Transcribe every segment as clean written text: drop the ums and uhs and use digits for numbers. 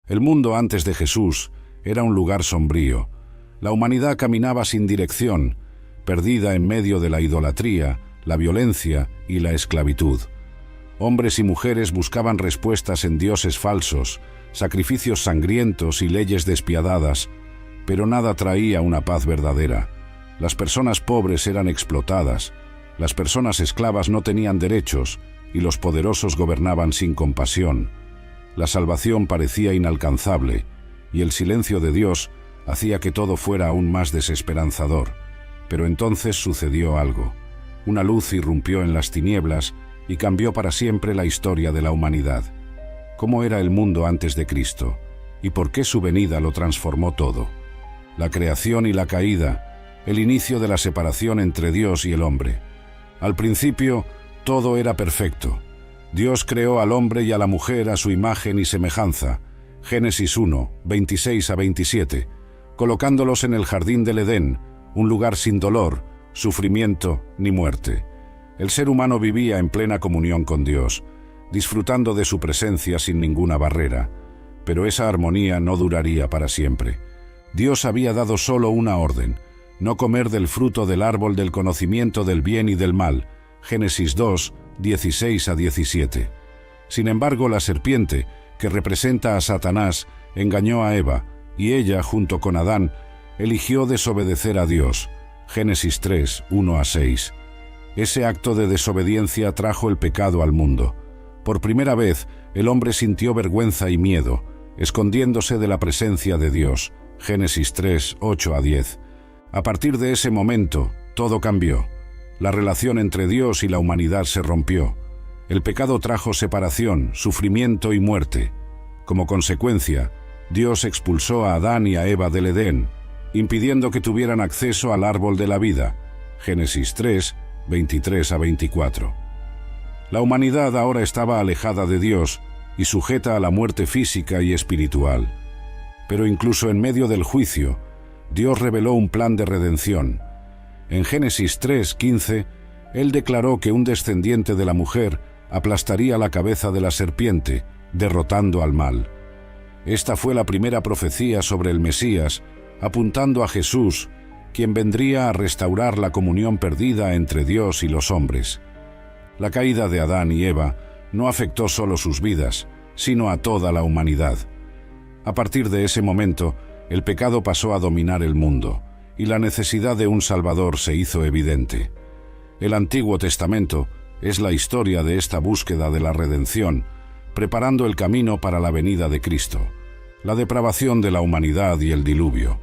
El mundo antes de Jesús era un lugar sombrío. La humanidad caminaba sin dirección, perdida en medio de la idolatría, la violencia y la esclavitud. Hombres y mujeres buscaban respuestas en dioses falsos, sacrificios sangrientos y leyes despiadadas, pero nada traía una paz verdadera. Las personas pobres eran explotadas, las personas esclavas no tenían derechos y los poderosos gobernaban sin compasión. La salvación parecía inalcanzable y el silencio de Dios hacía que todo fuera aún más desesperanzador. Pero entonces sucedió algo. Una luz irrumpió en las tinieblas y cambió para siempre la historia de la humanidad. ¿Cómo era el mundo antes de Cristo? ¿Y por qué su venida lo transformó todo? La creación y la caída, el inicio de la separación entre Dios y el hombre. Al principio, todo era perfecto. Dios creó al hombre y a la mujer a su imagen y semejanza. Génesis 1, 26 a 27, colocándolos en el jardín del Edén, un lugar sin dolor, sufrimiento ni muerte. El ser humano vivía en plena comunión con Dios, disfrutando de su presencia sin ninguna barrera. Pero esa armonía no duraría para siempre. Dios había dado solo una orden: no comer del fruto del árbol del conocimiento del bien y del mal. Génesis 2, 16 a 17. Sin embargo, la serpiente, que representa a Satanás, engañó a Eva, y ella, junto con Adán, eligió desobedecer a Dios. Génesis 3, 1 a 6. Ese acto de desobediencia trajo el pecado al mundo. Por primera vez, el hombre sintió vergüenza y miedo, escondiéndose de la presencia de Dios. Génesis 3, 8 a 10. A partir de ese momento, todo cambió. La relación entre Dios y la humanidad se rompió. El pecado trajo separación, sufrimiento y muerte. Como consecuencia, Dios expulsó a Adán y a Eva del Edén, impidiendo que tuvieran acceso al árbol de la vida. Génesis 3, 23 a 24. La humanidad ahora estaba alejada de Dios y sujeta a la muerte física y espiritual. Pero incluso en medio del juicio, Dios reveló un plan de redención. En Génesis 3:15, Él declaró que un descendiente de la mujer aplastaría la cabeza de la serpiente, derrotando al mal. Esta fue la primera profecía sobre el Mesías, apuntando a Jesús, quien vendría a restaurar la comunión perdida entre Dios y los hombres. La caída de Adán y Eva no afectó solo sus vidas, sino a toda la humanidad. A partir de ese momento, el pecado pasó a dominar el mundo, y la necesidad de un Salvador se hizo evidente. El Antiguo Testamento es la historia de esta búsqueda de la redención, preparando el camino para la venida de Cristo, la depravación de la humanidad y el diluvio.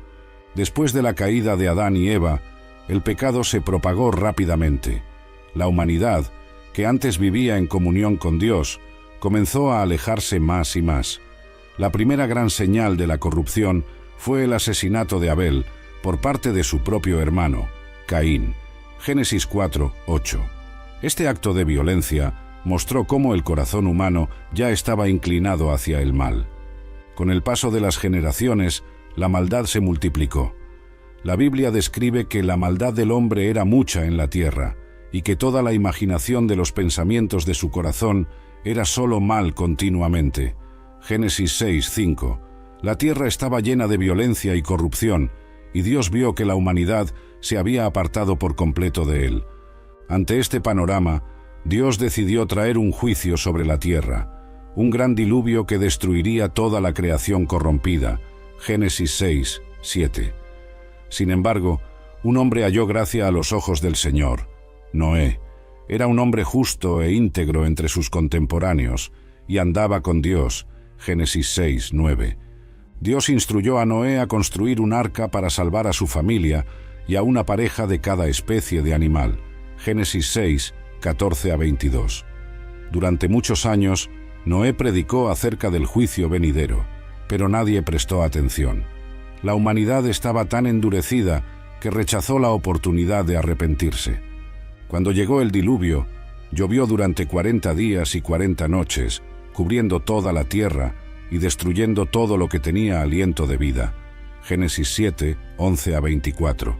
Después de la caída de Adán y Eva, el pecado se propagó rápidamente. La humanidad, que antes vivía en comunión con Dios, comenzó a alejarse más y más. La primera gran señal de la corrupción fue el asesinato de Abel por parte de su propio hermano, Caín. Génesis 4, 8. Este acto de violencia mostró cómo el corazón humano ya estaba inclinado hacia el mal. Con el paso de las generaciones, la maldad se multiplicó. La Biblia describe que la maldad del hombre era mucha en la tierra y que toda la imaginación de los pensamientos de su corazón era solo mal continuamente. Génesis 6, 5. La tierra estaba llena de violencia y corrupción, y Dios vio que la humanidad se había apartado por completo de Él. Ante este panorama, Dios decidió traer un juicio sobre la tierra, un gran diluvio que destruiría toda la creación corrompida. Génesis 6, 7. Sin embargo, un hombre halló gracia a los ojos del Señor. Noé. Era un hombre justo e íntegro entre sus contemporáneos, y andaba con Dios. Génesis 6, 9. Dios instruyó a Noé a construir un arca para salvar a su familia y a una pareja de cada especie de animal. Génesis 6, 14 a 22. Durante muchos años, Noé predicó acerca del juicio venidero, pero nadie prestó atención. La humanidad estaba tan endurecida que rechazó la oportunidad de arrepentirse. Cuando llegó el diluvio, llovió durante 40 días y 40 noches, cubriendo toda la tierra y destruyendo todo lo que tenía aliento de vida. Génesis 7, 11 a 24.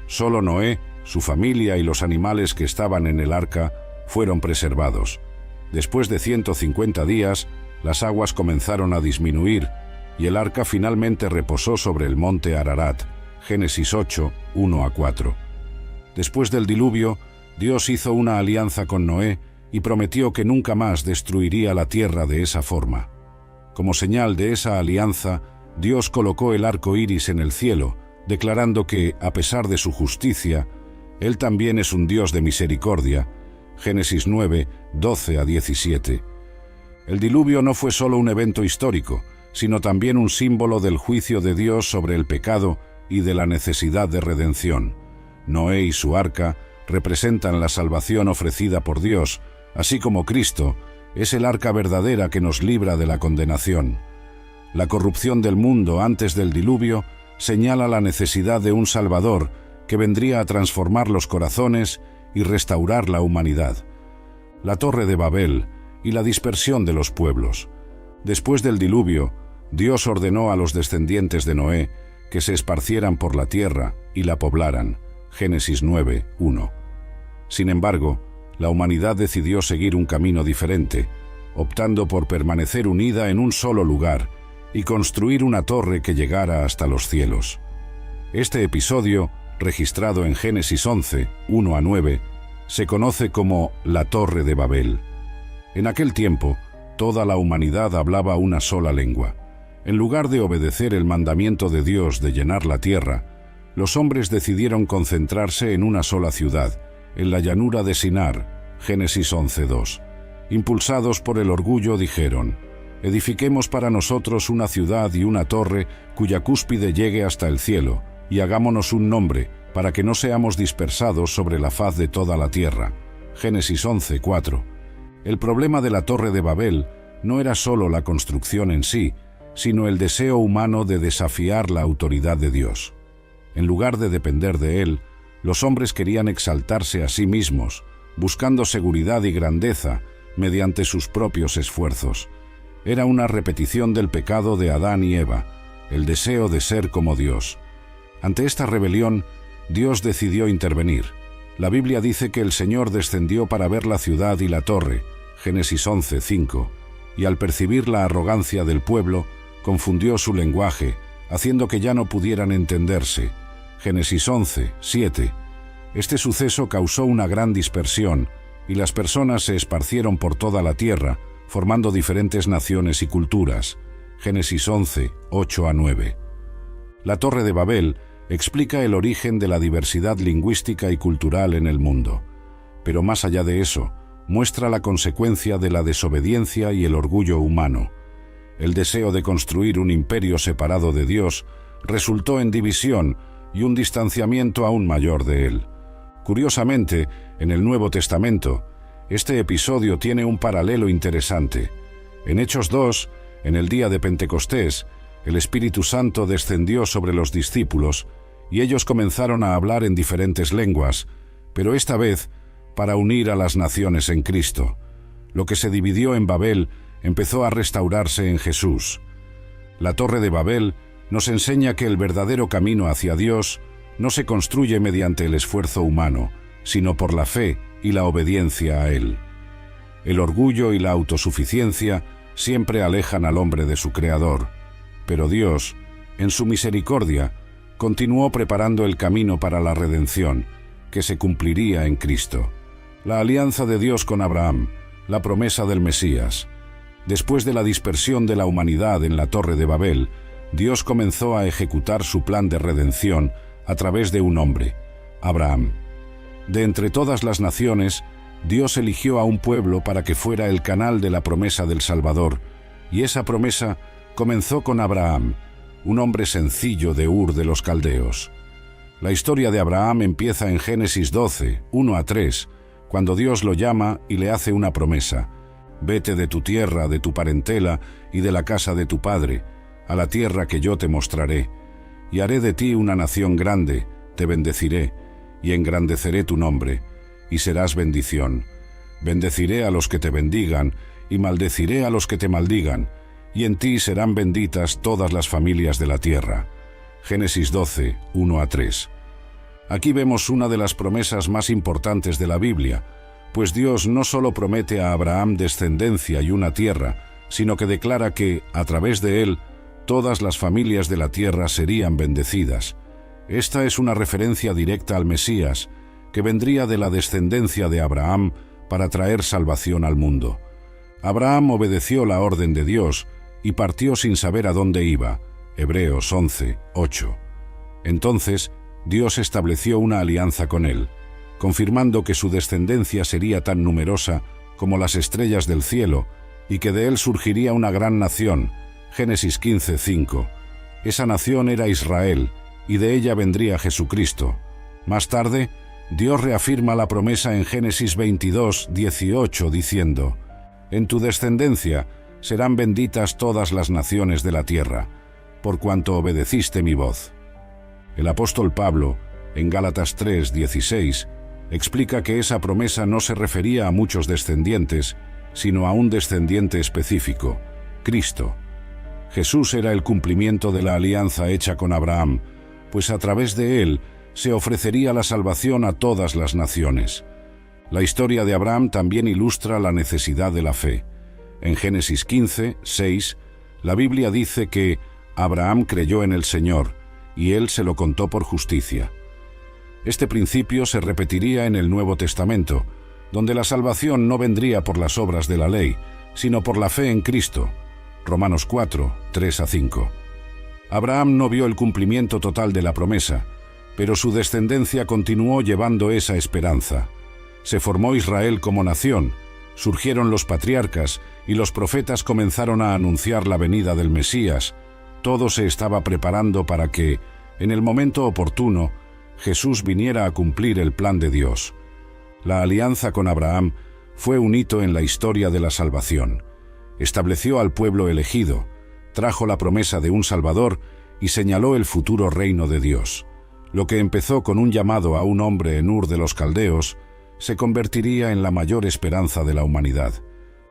Solo Noé, su familia y los animales que estaban en el arca fueron preservados. Después de 150 días, las aguas comenzaron a disminuir y el arca finalmente reposó sobre el monte Ararat. Génesis 8, 1-4. Después del diluvio, Dios hizo una alianza con Noé y prometió que nunca más destruiría la tierra de esa forma. Como señal de esa alianza, Dios colocó el arco iris en el cielo, declarando que, a pesar de su justicia, Él también es un Dios de misericordia. Génesis 9, 12-17. El diluvio no fue solo un evento histórico, sino también un símbolo del juicio de Dios sobre el pecado y de la necesidad de redención. Noé y su arca representan la salvación ofrecida por Dios, así como Cristo es el arca verdadera que nos libra de la condenación. La corrupción del mundo antes del diluvio señala la necesidad de un Salvador que vendría a transformar los corazones y restaurar la humanidad. La Torre de Babel y la dispersión de los pueblos. Después del diluvio, Dios ordenó a los descendientes de Noé que se esparcieran por la tierra y la poblaran. Génesis 9, 1. Sin embargo, la humanidad decidió seguir un camino diferente, optando por permanecer unida en un solo lugar y construir una torre que llegara hasta los cielos. Este episodio, registrado en Génesis 11, 1-9, se conoce como la Torre de Babel. En aquel tiempo, toda la humanidad hablaba una sola lengua. En lugar de obedecer el mandamiento de Dios de llenar la tierra, los hombres decidieron concentrarse en una sola ciudad, en la llanura de Sinar. Génesis 11:2. Impulsados por el orgullo dijeron: «Edifiquemos para nosotros una ciudad y una torre cuya cúspide llegue hasta el cielo, y hagámonos un nombre, para que no seamos dispersados sobre la faz de toda la tierra». Génesis 11:4. El problema de la Torre de Babel no era solo la construcción en sí, sino el deseo humano de desafiar la autoridad de Dios. En lugar de depender de Él, los hombres querían exaltarse a sí mismos, buscando seguridad y grandeza mediante sus propios esfuerzos. Era una repetición del pecado de Adán y Eva, el deseo de ser como Dios. Ante esta rebelión, Dios decidió intervenir. La Biblia dice que el Señor descendió para ver la ciudad y la torre, Génesis 11:5, y al percibir la arrogancia del pueblo, confundió su lenguaje, haciendo que ya no pudieran entenderse, Génesis 11:7. Este suceso causó una gran dispersión, y las personas se esparcieron por toda la tierra, formando diferentes naciones y culturas, Génesis 11:8-9. La Torre de Babel explica el origen de la diversidad lingüística y cultural en el mundo. Pero más allá de eso, muestra la consecuencia de la desobediencia y el orgullo humano. El deseo de construir un imperio separado de Dios resultó en división y un distanciamiento aún mayor de Él. Curiosamente, en el Nuevo Testamento, este episodio tiene un paralelo interesante. En Hechos 2, en el día de Pentecostés, el Espíritu Santo descendió sobre los discípulos y ellos comenzaron a hablar en diferentes lenguas, pero esta vez para unir a las naciones en Cristo. Lo que se dividió en Babel empezó a restaurarse en Jesús. La Torre de Babel nos enseña que el verdadero camino hacia Dios no se construye mediante el esfuerzo humano, sino por la fe y la obediencia a Él. El orgullo y la autosuficiencia siempre alejan al hombre de su Creador, pero Dios, en su misericordia, continuó preparando el camino para la redención, que se cumpliría en Cristo. La alianza de Dios con Abraham, la promesa del Mesías. Después de la dispersión de la humanidad en la Torre de Babel, Dios comenzó a ejecutar su plan de redención a través de un hombre, Abraham. De entre todas las naciones, Dios eligió a un pueblo para que fuera el canal de la promesa del Salvador, y esa promesa comenzó con Abraham, un hombre sencillo de Ur de los Caldeos. La historia de Abraham empieza en Génesis 12, 1-3, cuando Dios lo llama y le hace una promesa: «Vete de tu tierra, de tu parentela y de la casa de tu padre, a la tierra que yo te mostraré, y haré de ti una nación grande, te bendeciré, y engrandeceré tu nombre, y serás bendición. Bendeciré a los que te bendigan, y maldeciré a los que te maldigan, y en ti serán benditas todas las familias de la tierra». Génesis 12, 1-3. Aquí vemos una de las promesas más importantes de la Biblia, pues Dios no solo promete a Abraham descendencia y una tierra, sino que declara que, a través de él, todas las familias de la tierra serían bendecidas. Esta es una referencia directa al Mesías, que vendría de la descendencia de Abraham para traer salvación al mundo. Abraham obedeció la orden de Dios y partió sin saber a dónde iba. Hebreos 11:8. Entonces, Dios estableció una alianza con él, confirmando que su descendencia sería tan numerosa como las estrellas del cielo y que de él surgiría una gran nación. Génesis 15:5. Esa nación era Israel, y de ella vendría Jesucristo. Más tarde, Dios reafirma la promesa en Génesis 22:18, diciendo: «En tu descendencia serán benditas todas las naciones de la tierra, por cuanto obedeciste mi voz». El apóstol Pablo, en Gálatas 3:16, explica que esa promesa no se refería a muchos descendientes, sino a un descendiente específico, Cristo. Jesús era el cumplimiento de la alianza hecha con Abraham, pues a través de él se ofrecería la salvación a todas las naciones. La historia de Abraham también ilustra la necesidad de la fe. En Génesis 15:6, la Biblia dice que Abraham creyó en el Señor, y él se lo contó por justicia. Este principio se repetiría en el Nuevo Testamento, donde la salvación no vendría por las obras de la ley, sino por la fe en Cristo. Romanos 4:3-5. Abraham no vio el cumplimiento total de la promesa, pero su descendencia continuó llevando esa esperanza. Se formó Israel como nación, surgieron los patriarcas y los profetas comenzaron a anunciar la venida del Mesías. Todo se estaba preparando para que, en el momento oportuno, Jesús viniera a cumplir el plan de Dios. La alianza con Abraham fue un hito en la historia de la salvación. Estableció al pueblo elegido, trajo la promesa de un Salvador y señaló el futuro reino de Dios. Lo que empezó con un llamado a un hombre en Ur de los Caldeos, se convertiría en la mayor esperanza de la humanidad.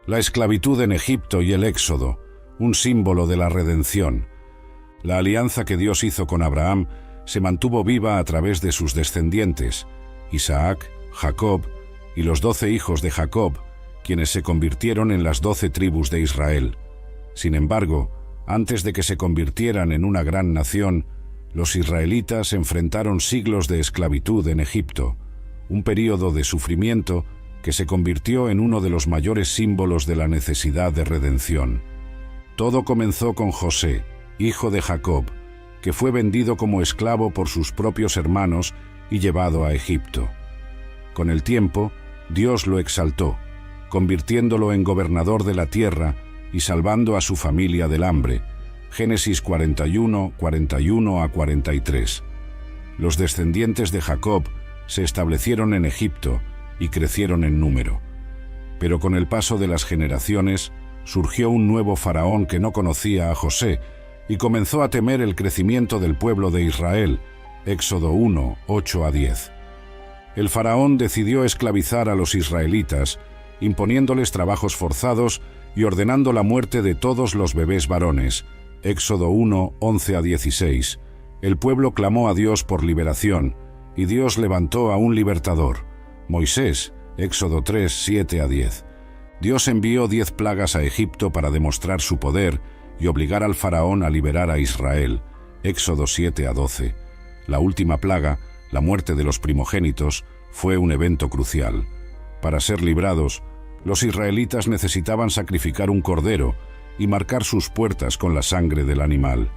La esclavitud en Egipto y el Éxodo, un símbolo de la redención. La alianza que Dios hizo con Abraham se mantuvo viva a través de sus descendientes, Isaac, Jacob y los 12 hijos de Jacob, quienes se convirtieron en las 12 tribus de Israel. Sin embargo, antes de que se convirtieran en una gran nación, los israelitas enfrentaron siglos de esclavitud en Egipto, un período de sufrimiento que se convirtió en uno de los mayores símbolos de la necesidad de redención. Todo comenzó con José, hijo de Jacob, que fue vendido como esclavo por sus propios hermanos y llevado a Egipto. Con el tiempo, Dios lo exaltó, convirtiéndolo en gobernador de la tierra y salvando a su familia del hambre. Génesis 41:41-43. Los descendientes de Jacob se establecieron en Egipto y crecieron en número. Pero con el paso de las generaciones, surgió un nuevo faraón que no conocía a José y comenzó a temer el crecimiento del pueblo de Israel. Éxodo 1:8-10. El faraón decidió esclavizar a los israelitas, imponiéndoles trabajos forzados y ordenando la muerte de todos los bebés varones. Éxodo 1:11-16. El pueblo clamó a Dios por liberación, y Dios levantó a un libertador, Moisés. Éxodo 3:7-10. Dios envió 10 plagas a Egipto para demostrar su poder y obligar al faraón a liberar a Israel. Éxodo 7-12. La última plaga, la muerte de los primogénitos, fue un evento crucial. Para ser librados, los israelitas necesitaban sacrificar un cordero y marcar sus puertas con la sangre del animal.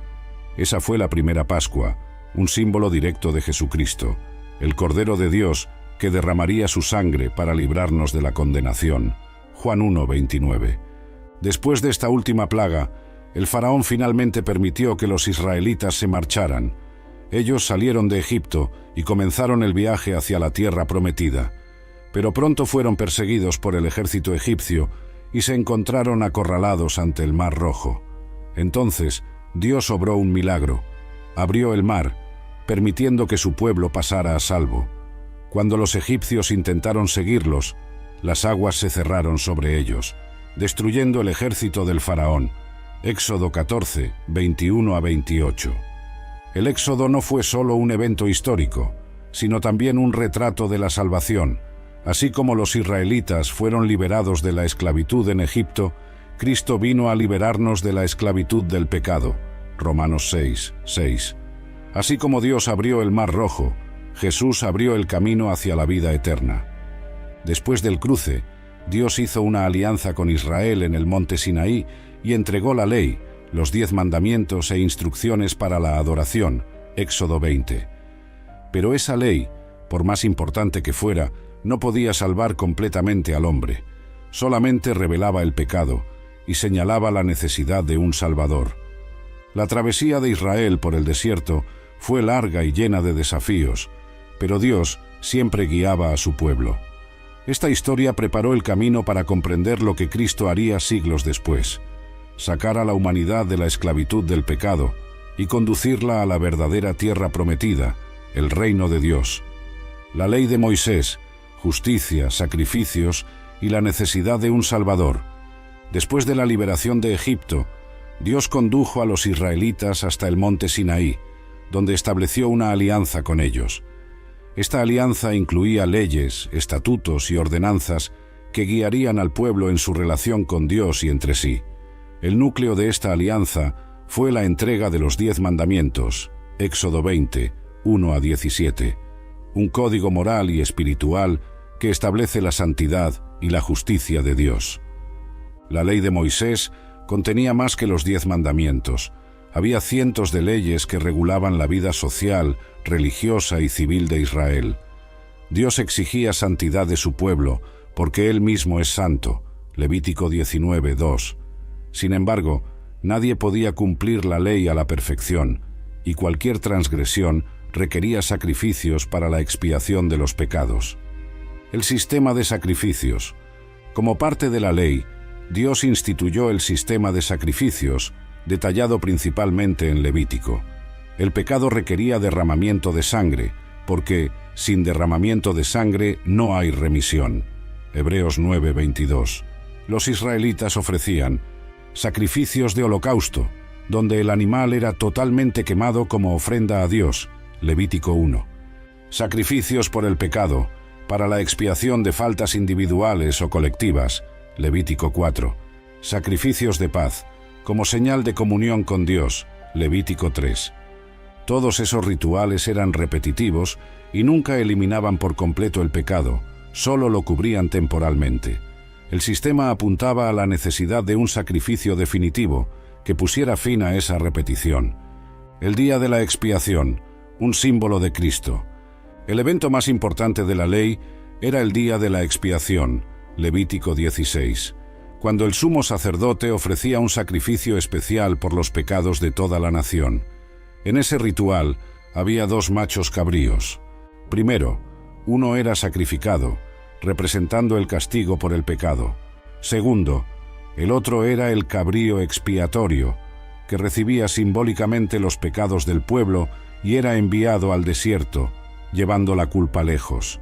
Esa fue la primera Pascua, un símbolo directo de Jesucristo, el Cordero de Dios que derramaría su sangre para librarnos de la condenación. Juan 1:29. Después de esta última plaga, el faraón finalmente permitió que los israelitas se marcharan. Ellos salieron de Egipto y comenzaron el viaje hacia la tierra prometida, pero pronto fueron perseguidos por el ejército egipcio y se encontraron acorralados ante el Mar Rojo. Entonces, Dios obró un milagro, abrió el mar, permitiendo que su pueblo pasara a salvo. Cuando los egipcios intentaron seguirlos, las aguas se cerraron sobre ellos, destruyendo el ejército del faraón. Éxodo 14:21-28. El Éxodo no fue solo un evento histórico, sino también un retrato de la salvación. Así como los israelitas fueron liberados de la esclavitud en Egipto, Cristo vino a liberarnos de la esclavitud del pecado. Romanos 6, 6. Así como Dios abrió el Mar Rojo, Jesús abrió el camino hacia la vida eterna. Después del cruce, Dios hizo una alianza con Israel en el monte Sinaí y entregó la ley, los 10 mandamientos e instrucciones para la adoración, Éxodo 20. Pero esa ley, por más importante que fuera, no podía salvar completamente al hombre. Solamente revelaba el pecado y señalaba la necesidad de un Salvador. La travesía de Israel por el desierto fue larga y llena de desafíos, pero Dios siempre guiaba a su pueblo. Esta historia preparó el camino para comprender lo que Cristo haría siglos después: sacar a la humanidad de la esclavitud del pecado y conducirla a la verdadera tierra prometida, el reino de Dios. La ley de Moisés, justicia, sacrificios y la necesidad de un Salvador. Después de la liberación de Egipto, Dios condujo a los israelitas hasta el monte Sinaí, donde estableció una alianza con ellos. Esta alianza incluía leyes, estatutos y ordenanzas que guiarían al pueblo en su relación con Dios y entre sí. El núcleo de esta alianza fue la entrega de los 10 mandamientos, Éxodo 20, 1 a 17, un código moral y espiritual que establece la santidad y la justicia de Dios. La ley de Moisés contenía más que los 10 mandamientos. Había cientos de leyes que regulaban la vida social, religiosa y civil de Israel. Dios exigía santidad de su pueblo, porque Él mismo es santo, Levítico 19, 2. Sin embargo, nadie podía cumplir la ley a la perfección, y cualquier transgresión requería sacrificios para la expiación de los pecados. El sistema de sacrificios. Como parte de la ley, Dios instituyó el sistema de sacrificios, detallado principalmente en Levítico. El pecado requería derramamiento de sangre, porque sin derramamiento de sangre no hay remisión. Hebreos 9, 22. Los israelitas ofrecían sacrificios de holocausto, donde el animal era totalmente quemado como ofrenda a Dios, Levítico 1. Sacrificios por el pecado, para la expiación de faltas individuales o colectivas, Levítico 4. Sacrificios de paz, como señal de comunión con Dios, Levítico 3. Todos esos rituales eran repetitivos y nunca eliminaban por completo el pecado, solo lo cubrían temporalmente. El sistema apuntaba a la necesidad de un sacrificio definitivo que pusiera fin a esa repetición. El día de la expiación, un símbolo de Cristo. El evento más importante de la ley era el día de la expiación, Levítico 16, cuando el sumo sacerdote ofrecía un sacrificio especial por los pecados de toda la nación. En ese ritual había 2 machos cabríos. Primero, uno era sacrificado, representando el castigo por el pecado. Segundo, el otro era el cabrío expiatorio, que recibía simbólicamente los pecados del pueblo y era enviado al desierto, llevando la culpa lejos.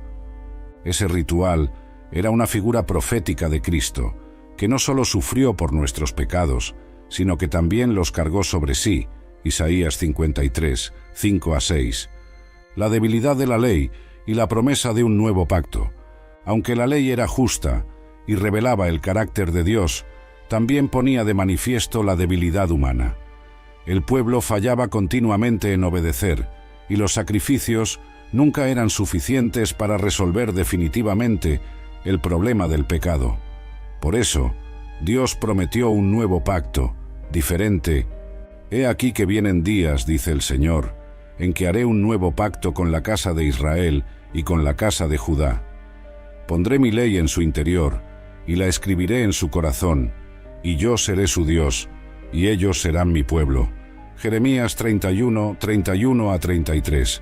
Ese ritual era una figura profética de Cristo, que no solo sufrió por nuestros pecados, sino que también los cargó sobre sí, Isaías 53, 5 a 6. La debilidad de la ley y la promesa de un nuevo pacto. Aunque la ley era justa y revelaba el carácter de Dios, también ponía de manifiesto la debilidad humana. El pueblo fallaba continuamente en obedecer, y los sacrificios nunca eran suficientes para resolver definitivamente el problema del pecado. Por eso, Dios prometió un nuevo pacto, diferente. He aquí que vienen días, dice el Señor, en que haré un nuevo pacto con la casa de Israel y con la casa de Judá. Pondré mi ley en su interior, y la escribiré en su corazón, y yo seré su Dios, y ellos serán mi pueblo. Jeremías 31, 31 a 33.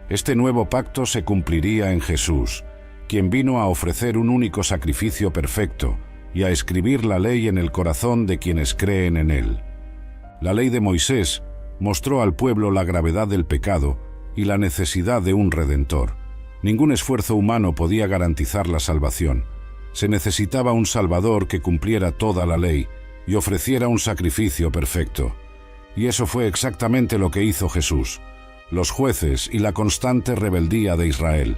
Este nuevo pacto se cumpliría en Jesús, quien vino a ofrecer un único sacrificio perfecto y a escribir la ley en el corazón de quienes creen en él. La ley de Moisés mostró al pueblo la gravedad del pecado y la necesidad de un redentor. Ningún esfuerzo humano podía garantizar la salvación. Se necesitaba un Salvador que cumpliera toda la ley y ofreciera un sacrificio perfecto. Y eso fue exactamente lo que hizo Jesús, los jueces y la constante rebeldía de Israel.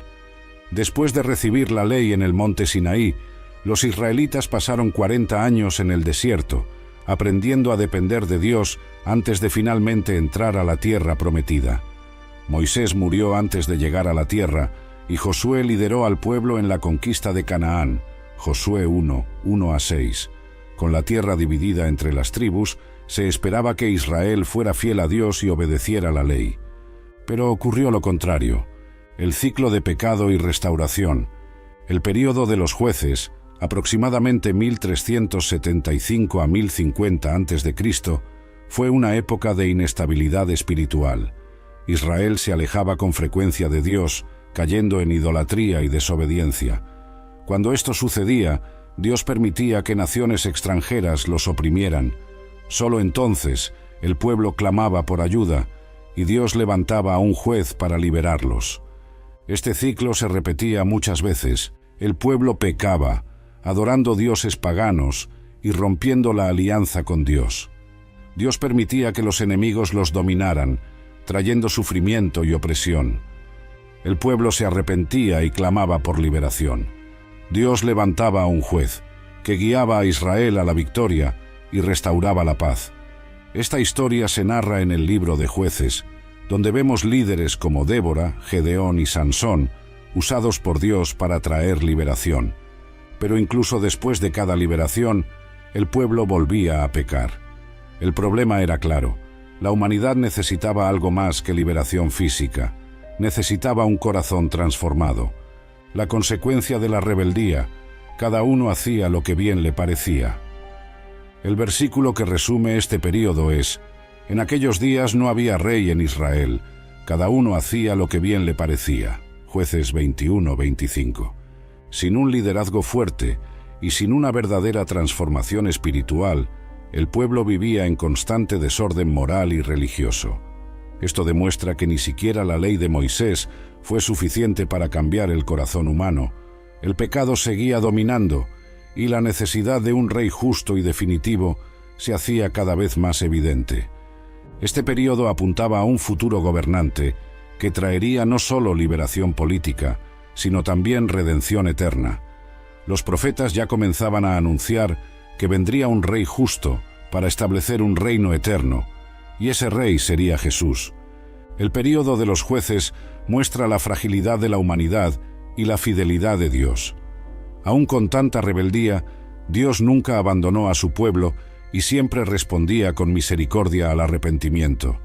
Después de recibir la ley en el monte Sinaí, los israelitas pasaron 40 años en el desierto, aprendiendo a depender de Dios antes de finalmente entrar a la tierra prometida. Moisés murió antes de llegar a la tierra, y Josué lideró al pueblo en la conquista de Canaán, Josué 1, 1-6. Con la tierra dividida entre las tribus, se esperaba que Israel fuera fiel a Dios y obedeciera la ley. Pero ocurrió lo contrario. El ciclo de pecado y restauración, el período de los jueces, aproximadamente 1375 a 1050 a.C., fue una época de inestabilidad espiritual. Israel se alejaba con frecuencia de Dios, cayendo en idolatría y desobediencia. Cuando esto sucedía, Dios permitía que naciones extranjeras los oprimieran. Solo entonces el pueblo clamaba por ayuda y Dios levantaba a un juez para liberarlos. Este ciclo se repetía muchas veces. El pueblo pecaba, adorando dioses paganos y rompiendo la alianza con Dios. Dios permitía que los enemigos los dominaran, trayendo sufrimiento y opresión. El pueblo se arrepentía y clamaba por liberación. Dios levantaba a un juez, que guiaba a Israel a la victoria y restauraba la paz. Esta historia se narra en el libro de Jueces, donde vemos líderes como Débora, Gedeón y Sansón, usados por Dios para traer liberación. Pero incluso después de cada liberación, el pueblo volvía a pecar. El problema era claro: la humanidad necesitaba algo más que liberación física. Necesitaba un corazón transformado. La consecuencia de la rebeldía: cada uno hacía lo que bien le parecía. El versículo que resume este período es: en aquellos días no había rey en Israel, cada uno hacía lo que bien le parecía. Jueces 21-25. Sin un liderazgo fuerte y sin una verdadera transformación espiritual, el pueblo vivía en constante desorden moral y religioso. Esto demuestra que ni siquiera la ley de Moisés fue suficiente para cambiar el corazón humano. El pecado seguía dominando, y la necesidad de un rey justo y definitivo se hacía cada vez más evidente. Este período apuntaba a un futuro gobernante que traería no solo liberación política, sino también redención eterna. Los profetas ya comenzaban a anunciar que vendría un rey justo para establecer un reino eterno, y ese rey sería Jesús. El período de los jueces muestra la fragilidad de la humanidad y la fidelidad de Dios. Aún con tanta rebeldía, Dios nunca abandonó a su pueblo y siempre respondía con misericordia al arrepentimiento.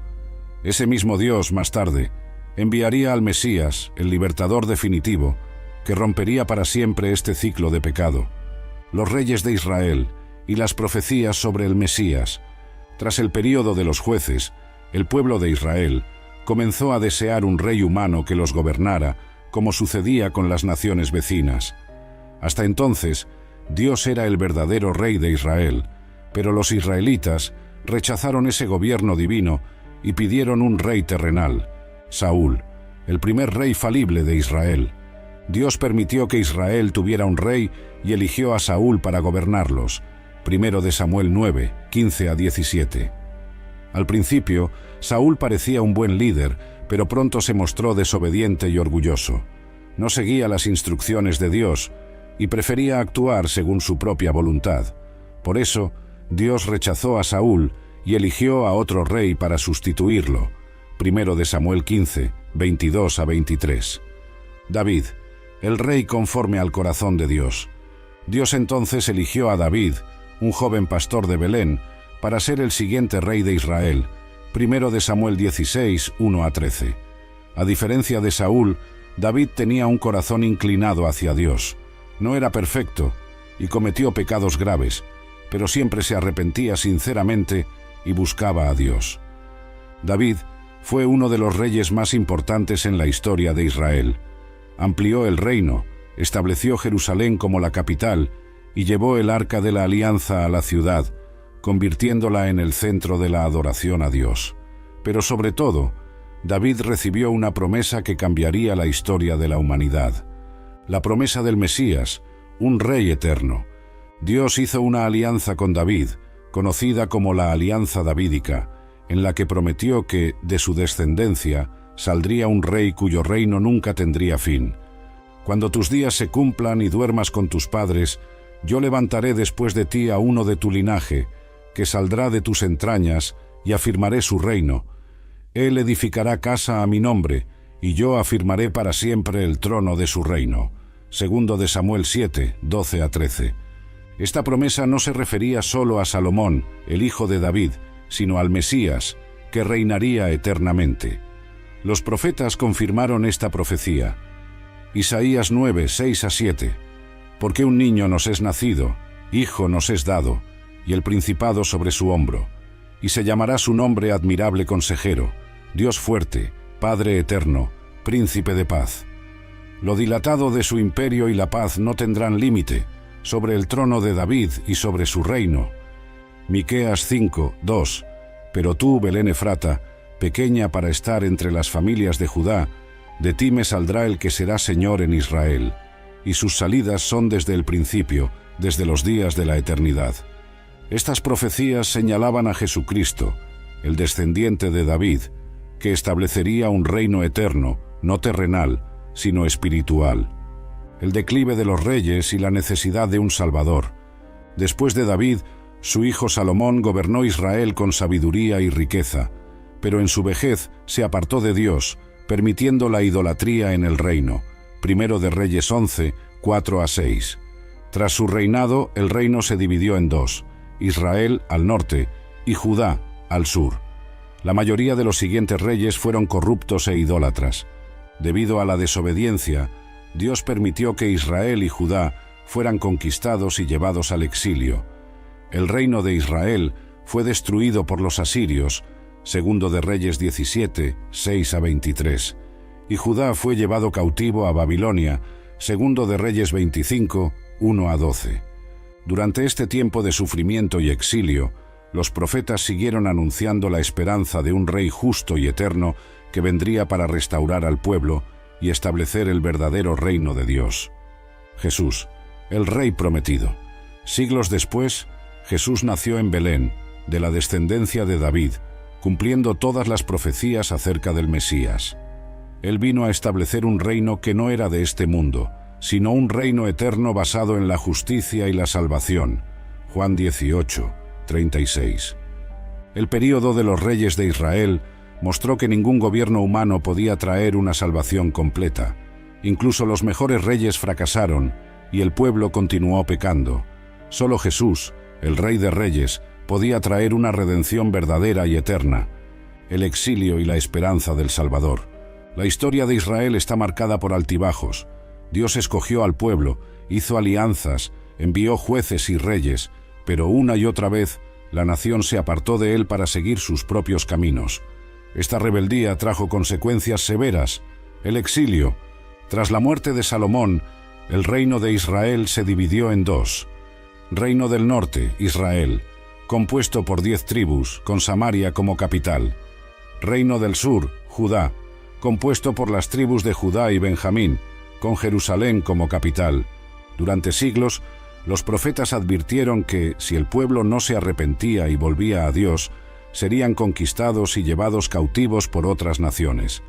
Ese mismo Dios, más tarde, enviaría al Mesías, el libertador definitivo, que rompería para siempre este ciclo de pecado. Los reyes de Israel y las profecías sobre el Mesías. Tras el período de los jueces, el pueblo de Israel comenzó a desear un rey humano que los gobernara, como sucedía con las naciones vecinas. Hasta entonces, Dios era el verdadero rey de Israel, pero los israelitas rechazaron ese gobierno divino y pidieron un rey terrenal, Saúl, el primer rey falible de Israel. Dios permitió que Israel tuviera un rey y eligió a Saúl para gobernarlos. 1 de Samuel 9, 15-17. Al principio, Saúl parecía un buen líder, pero pronto se mostró desobediente y orgulloso. No seguía las instrucciones de Dios y prefería actuar según su propia voluntad. Por eso, Dios rechazó a Saúl y eligió a otro rey para sustituirlo. 1 de Samuel 15, 22-23. David, el rey conforme al corazón de Dios. Dios entonces eligió a David, un joven pastor de Belén, para ser el siguiente rey de Israel. 1 de Samuel 16, 1-13. A diferencia de Saúl, David tenía un corazón inclinado hacia Dios. No era perfecto y cometió pecados graves, pero siempre se arrepentía sinceramente y buscaba a Dios. David fue uno de los reyes más importantes en la historia de Israel. Amplió el reino, estableció Jerusalén como la capital y llevó el Arca de la Alianza a la ciudad, convirtiéndola en el centro de la adoración a Dios. Pero sobre todo, David recibió una promesa que cambiaría la historia de la humanidad. La promesa del Mesías, un rey eterno. Dios hizo una alianza con David, conocida como la Alianza Davídica, en la que prometió que, de su descendencia, saldría un rey cuyo reino nunca tendría fin. Cuando tus días se cumplan y duermas con tus padres, yo levantaré después de ti a uno de tu linaje, que saldrá de tus entrañas, y afirmaré su reino. Él edificará casa a mi nombre, y yo afirmaré para siempre el trono de su reino. Segundo de Samuel 7, 12-13. Esta promesa no se refería solo a Salomón, el hijo de David, sino al Mesías, que reinaría eternamente. Los profetas confirmaron esta profecía. Isaías 9, 6-7. Porque un niño nos es nacido, hijo nos es dado, y el principado sobre su hombro, y se llamará su nombre Admirable Consejero, Dios fuerte, Padre eterno, Príncipe de paz. Lo dilatado de su imperio y la paz no tendrán límite, sobre el trono de David y sobre su reino. Miqueas 5, 2. Pero tú, Belén Efrata, pequeña para estar entre las familias de Judá, de ti me saldrá el que será Señor en Israel, y sus salidas son desde el principio, desde los días de la eternidad. Estas profecías señalaban a Jesucristo, el descendiente de David, que establecería un reino eterno, no terrenal, sino espiritual. El declive de los reyes y la necesidad de un Salvador. Después de David, su hijo Salomón gobernó Israel con sabiduría y riqueza, pero en su vejez se apartó de Dios, permitiendo la idolatría en el reino. Primero de Reyes 11, 4-6. Tras su reinado, el reino se dividió en dos, Israel al norte y Judá al sur. La mayoría de los siguientes reyes fueron corruptos e idólatras. Debido a la desobediencia, Dios permitió que Israel y Judá fueran conquistados y llevados al exilio. El reino de Israel fue destruido por los asirios, Segundo de Reyes 17, 6-23, y Judá fue llevado cautivo a Babilonia, Segundo de Reyes 25, 1-12. Durante este tiempo de sufrimiento y exilio, los profetas siguieron anunciando la esperanza de un rey justo y eterno que vendría para restaurar al pueblo y establecer el verdadero reino de Dios. Jesús, el Rey prometido. Siglos después, Jesús nació en Belén, de la descendencia de David, cumpliendo todas las profecías acerca del Mesías. Él vino a establecer un reino que no era de este mundo, sino un reino eterno basado en la justicia y la salvación. Juan 18, 36. El período de los reyes de Israel mostró que ningún gobierno humano podía traer una salvación completa. Incluso los mejores reyes fracasaron y el pueblo continuó pecando. Solo Jesús, el Rey de Reyes, podía traer una redención verdadera y eterna, el exilio y la esperanza del Salvador. La historia de Israel está marcada por altibajos. Dios escogió al pueblo, hizo alianzas, envió jueces y reyes, pero una y otra vez la nación se apartó de él para seguir sus propios caminos. Esta rebeldía trajo consecuencias severas. El exilio. Tras la muerte de Salomón, el reino de Israel se dividió en dos. Reino del norte, Israel, compuesto por 10 tribus, con Samaria como capital. Reino del sur, Judá, compuesto por las tribus de Judá y Benjamín, con Jerusalén como capital. Durante siglos, los profetas advirtieron que, si el pueblo no se arrepentía y volvía a Dios, serían conquistados y llevados cautivos por otras naciones.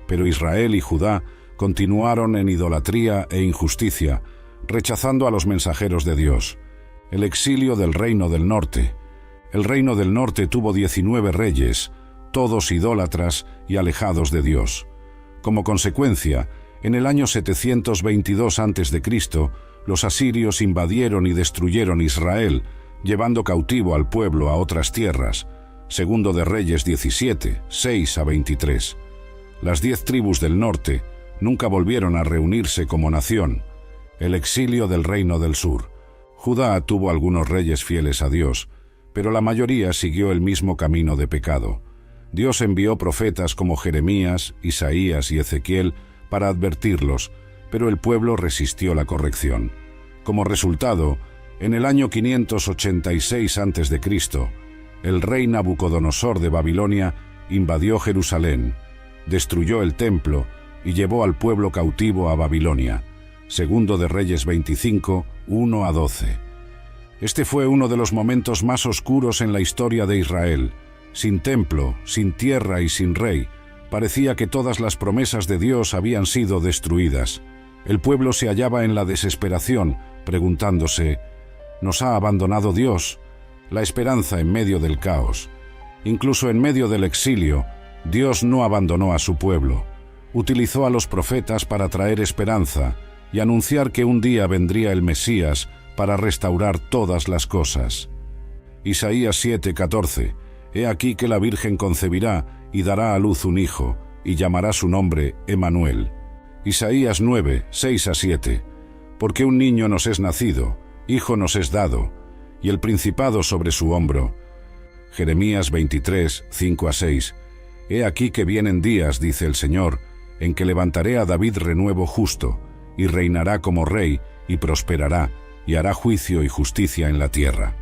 Pero Israel y Judá continuaron en idolatría e injusticia, rechazando a los mensajeros de Dios. El exilio del reino del norte. El reino del norte tuvo 19 reyes, todos idólatras y alejados de Dios. Como consecuencia, en el año 722 a.C., los asirios invadieron y destruyeron Israel, llevando cautivo al pueblo a otras tierras. Segundo de Reyes 17, 6-23. Las 10 tribus del norte nunca volvieron a reunirse como nación. El exilio del reino del sur. Judá tuvo algunos reyes fieles a Dios, pero la mayoría siguió el mismo camino de pecado. Dios envió profetas como Jeremías, Isaías y Ezequiel para advertirlos, pero el pueblo resistió la corrección. Como resultado, en el año 586 a.C., el rey Nabucodonosor de Babilonia invadió Jerusalén, destruyó el templo y llevó al pueblo cautivo a Babilonia. Segundo de Reyes 25, 1-12. Este fue uno de los momentos más oscuros en la historia de Israel. Sin templo, sin tierra y sin rey, parecía que todas las promesas de Dios habían sido destruidas. El pueblo se hallaba en la desesperación, preguntándose: ¿nos ha abandonado Dios? la esperanza en medio del caos. Incluso en medio del exilio, Dios no abandonó a su pueblo. Utilizó a los profetas para traer esperanza y anunciar que un día vendría el Mesías para restaurar todas las cosas. Isaías 7:14. He aquí que la Virgen concebirá y dará a luz un hijo, y llamará su nombre Emmanuel. Isaías 9:6-7. Porque un niño nos es nacido, hijo nos es dado, y el principado sobre su hombro. Jeremías 23:5-6. He aquí que vienen días, dice el Señor, en que levantaré a David renuevo justo, y reinará como rey, y prosperará, y hará juicio y justicia en la tierra.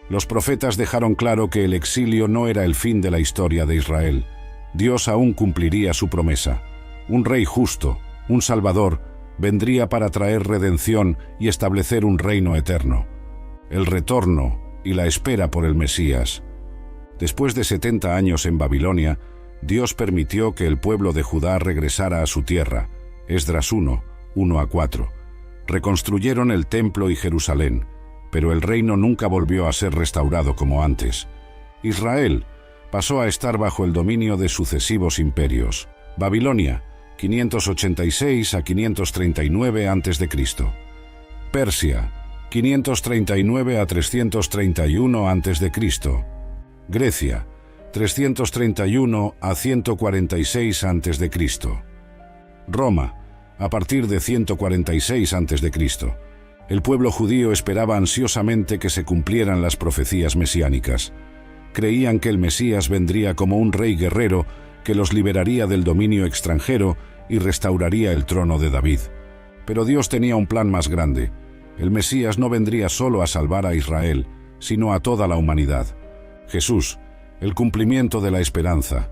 Los profetas dejaron claro que el exilio no era el fin de la historia de Israel. Dios aún cumpliría su promesa. Un rey justo, un salvador, vendría para traer redención y establecer un reino eterno. El retorno y la espera por el Mesías. Después de 70 años en Babilonia, Dios permitió que el pueblo de Judá regresara a su tierra. Esdras 1:1-4. Reconstruyeron el templo y Jerusalén, pero el reino nunca volvió a ser restaurado como antes. Israel pasó a estar bajo el dominio de sucesivos imperios. Babilonia, 586 a 539 a.C. Persia, 539 a 331 a.C. Grecia, 331 a 146 a.C. Roma, a partir de 146 a.C. El pueblo judío esperaba ansiosamente que se cumplieran las profecías mesiánicas. Creían que el Mesías vendría como un rey guerrero que los liberaría del dominio extranjero y restauraría el trono de David. Pero Dios tenía un plan más grande. El Mesías no vendría solo a salvar a Israel, sino a toda la humanidad. Jesús, el cumplimiento de la esperanza.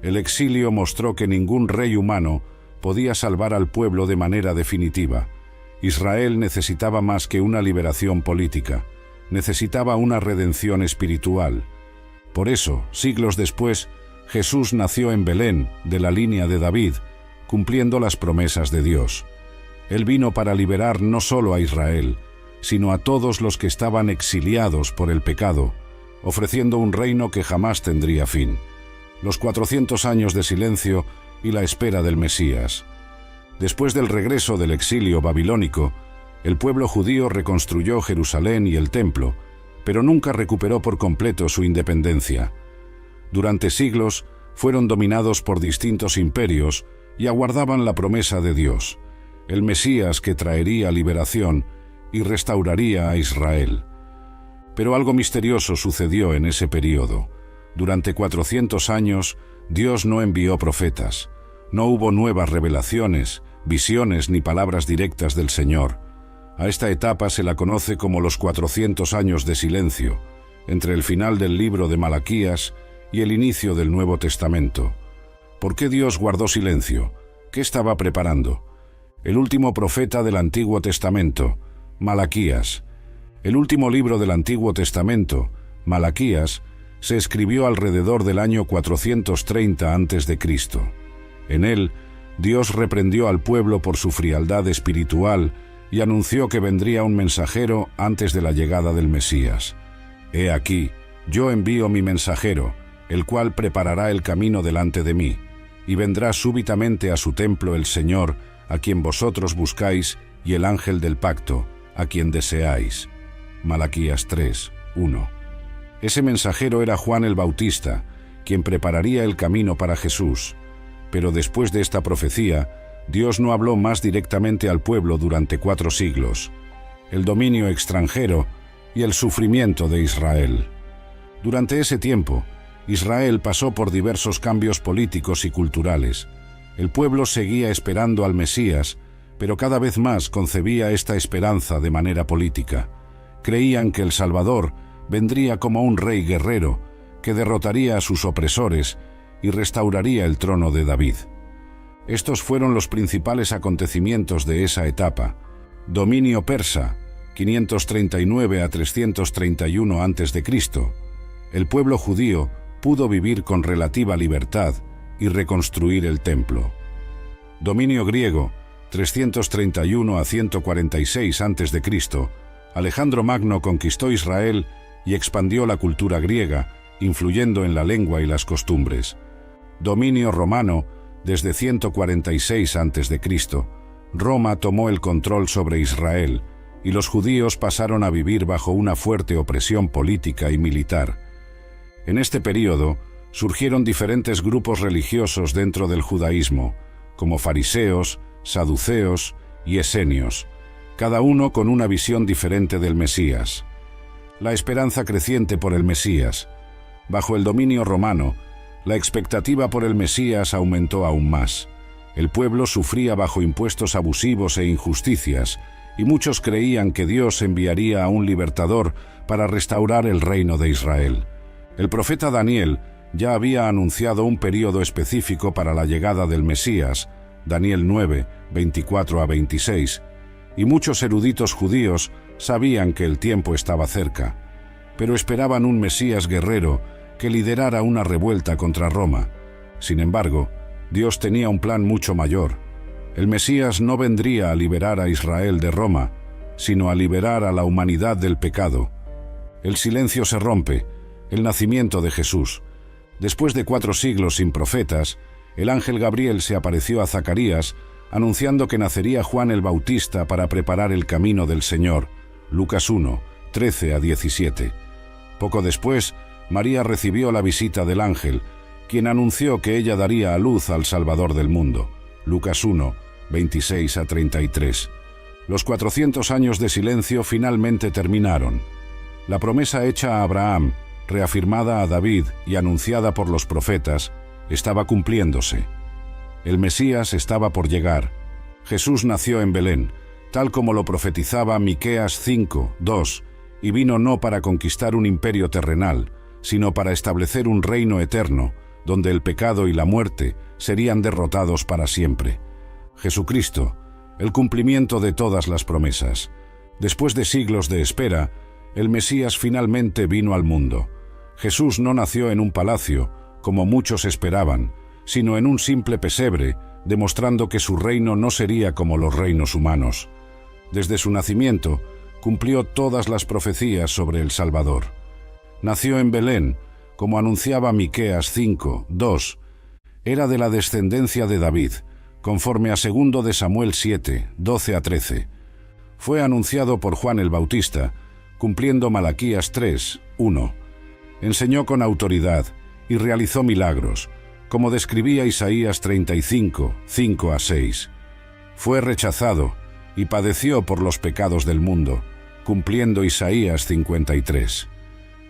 El exilio mostró que ningún rey humano podía salvar al pueblo de manera definitiva. Israel necesitaba más que una liberación política, necesitaba una redención espiritual. Por eso, siglos después, Jesús nació en Belén, de la línea de David, cumpliendo las promesas de Dios. Él vino para liberar no solo a Israel, sino a todos los que estaban exiliados por el pecado, ofreciendo un reino que jamás tendría fin. Los 400 años de silencio y la espera del Mesías. Después del regreso del exilio babilónico, el pueblo judío reconstruyó Jerusalén y el templo, pero nunca recuperó por completo su independencia. Durante siglos fueron dominados por distintos imperios y aguardaban la promesa de Dios, el Mesías que traería liberación y restauraría a Israel. Pero algo misterioso sucedió en ese período. Durante 400 años, Dios no envió profetas. No hubo nuevas revelaciones, visiones ni palabras directas del Señor. A esta etapa se la conoce como los 400 años de silencio, entre el final del libro de Malaquías y el inicio del Nuevo Testamento. ¿Por qué Dios guardó silencio? ¿Qué estaba preparando? El último profeta del Antiguo Testamento, Malaquías. El último libro del Antiguo Testamento, Malaquías, se escribió alrededor del año 430 a.C. En él, Dios reprendió al pueblo por su frialdad espiritual y anunció que vendría un mensajero antes de la llegada del Mesías. He aquí, yo envío mi mensajero, el cual preparará el camino delante de mí, y vendrá súbitamente a su templo el Señor, a quien vosotros buscáis, y el ángel del pacto, a quien deseáis. Malaquías 3:1. Ese mensajero era Juan el Bautista, quien prepararía el camino para Jesús. Pero después de esta profecía, Dios no habló más directamente al pueblo durante 4 siglos. El dominio extranjero y el sufrimiento de Israel. Durante ese tiempo, Israel pasó por diversos cambios políticos y culturales. El pueblo seguía esperando al Mesías, pero cada vez más concebía esta esperanza de manera política. Creían que el Salvador vendría como un rey guerrero, que derrotaría a sus opresores y restauraría el trono de David. Estos fueron los principales acontecimientos de esa etapa. Dominio persa, 539 a 331 a.C. El pueblo judío pudo vivir con relativa libertad y reconstruir el templo. Dominio griego, 331 a 146 a.C. Alejandro Magno conquistó Israel y expandió la cultura griega, influyendo en la lengua y las costumbres. Dominio romano. Desde 146 a.C., Roma tomó el control sobre Israel, y los judíos pasaron a vivir bajo una fuerte opresión política y militar. En este período surgieron diferentes grupos religiosos dentro del judaísmo, como fariseos, saduceos y esenios, cada uno con una visión diferente del Mesías. La esperanza creciente por el Mesías. Bajo el dominio romano, la expectativa por el Mesías aumentó aún más. El pueblo sufría bajo impuestos abusivos e injusticias, y muchos creían que Dios enviaría a un libertador para restaurar el reino de Israel. El profeta Daniel ya había anunciado un período específico para la llegada del Mesías, Daniel 9, 24 a 26, y muchos eruditos judíos sabían que el tiempo estaba cerca, pero esperaban un Mesías guerrero que liderara una revuelta contra Roma. Sin embargo, Dios tenía un plan mucho mayor. El Mesías no vendría a liberar a Israel de Roma, sino a liberar a la humanidad del pecado. El silencio se rompe, el nacimiento de Jesús. Después de 4 siglos sin profetas, el ángel Gabriel se apareció a Zacarías, anunciando que nacería Juan el Bautista para preparar el camino del Señor. Lucas 1, 13 a 17. Poco después, María recibió la visita del ángel, quien anunció que ella daría a luz al Salvador del mundo. Lucas 1, 26 a 33. Los 400 años de silencio finalmente terminaron. La promesa hecha a Abraham, reafirmada a David y anunciada por los profetas, estaba cumpliéndose. El Mesías estaba por llegar. Jesús nació en Belén, tal como lo profetizaba Miqueas 5, 2, y vino no para conquistar un imperio terrenal, sino para establecer un reino eterno, donde el pecado y la muerte serían derrotados para siempre. Jesucristo, el cumplimiento de todas las promesas. Después de siglos de espera, el Mesías finalmente vino al mundo. Jesús no nació en un palacio, como muchos esperaban, sino en un simple pesebre, demostrando que su reino no sería como los reinos humanos. Desde su nacimiento, cumplió todas las profecías sobre el Salvador. Nació en Belén, como anunciaba Miqueas 5, 2. Era de la descendencia de David, conforme a 2 de Samuel 7, 12 a 13. Fue anunciado por Juan el Bautista, cumpliendo Malaquías 3, 1. Enseñó con autoridad y realizó milagros, como describía Isaías 35, 5 a 6. Fue rechazado y padeció por los pecados del mundo, cumpliendo Isaías 53.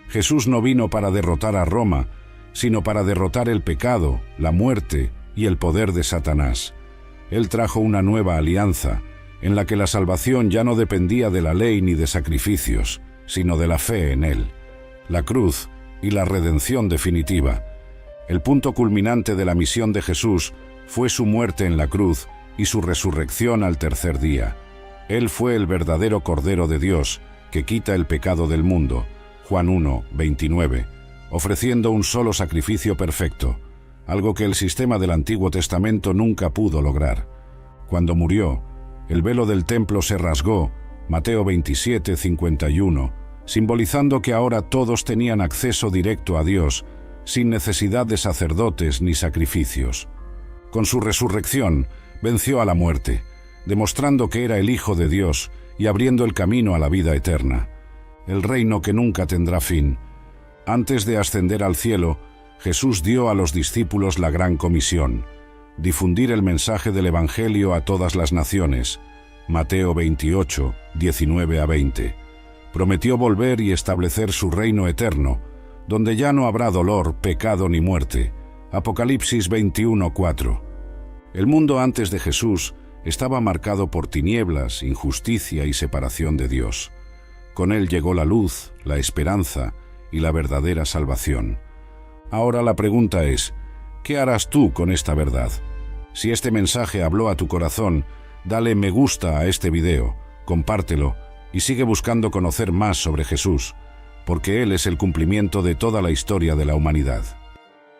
Jesús no vino para derrotar a Roma, sino para derrotar el pecado, la muerte y el poder de Satanás. Él trajo una nueva alianza, en la que la salvación ya no dependía de la ley ni de sacrificios, sino de la fe en Él. La cruz y la redención definitiva. El punto culminante de la misión de Jesús fue su muerte en la cruz y su resurrección al tercer día. Él fue el verdadero Cordero de Dios, que quita el pecado del mundo. Juan 1, 29, ofreciendo un solo sacrificio perfecto, algo que el sistema del Antiguo Testamento nunca pudo lograr. Cuando murió, el velo del templo se rasgó, Mateo 27, 51, simbolizando que ahora todos tenían acceso directo a Dios, sin necesidad de sacerdotes ni sacrificios. Con su resurrección, venció a la muerte, demostrando que era el Hijo de Dios y abriendo el camino a la vida eterna. El reino que nunca tendrá fin. Antes de ascender al cielo, Jesús dio a los discípulos la gran comisión: difundir el mensaje del Evangelio a todas las naciones. Mateo 28, 19 a 20. Prometió volver y establecer su reino eterno, donde ya no habrá dolor, pecado ni muerte. Apocalipsis 21, 4. El mundo antes de Jesús estaba marcado por tinieblas, injusticia y separación de Dios. Con él llegó la luz, la esperanza y la verdadera salvación. Ahora la pregunta es, ¿qué harás tú con esta verdad? Si este mensaje habló a tu corazón, dale me gusta a este video, compártelo y sigue buscando conocer más sobre Jesús, porque Él es el cumplimiento de toda la historia de la humanidad.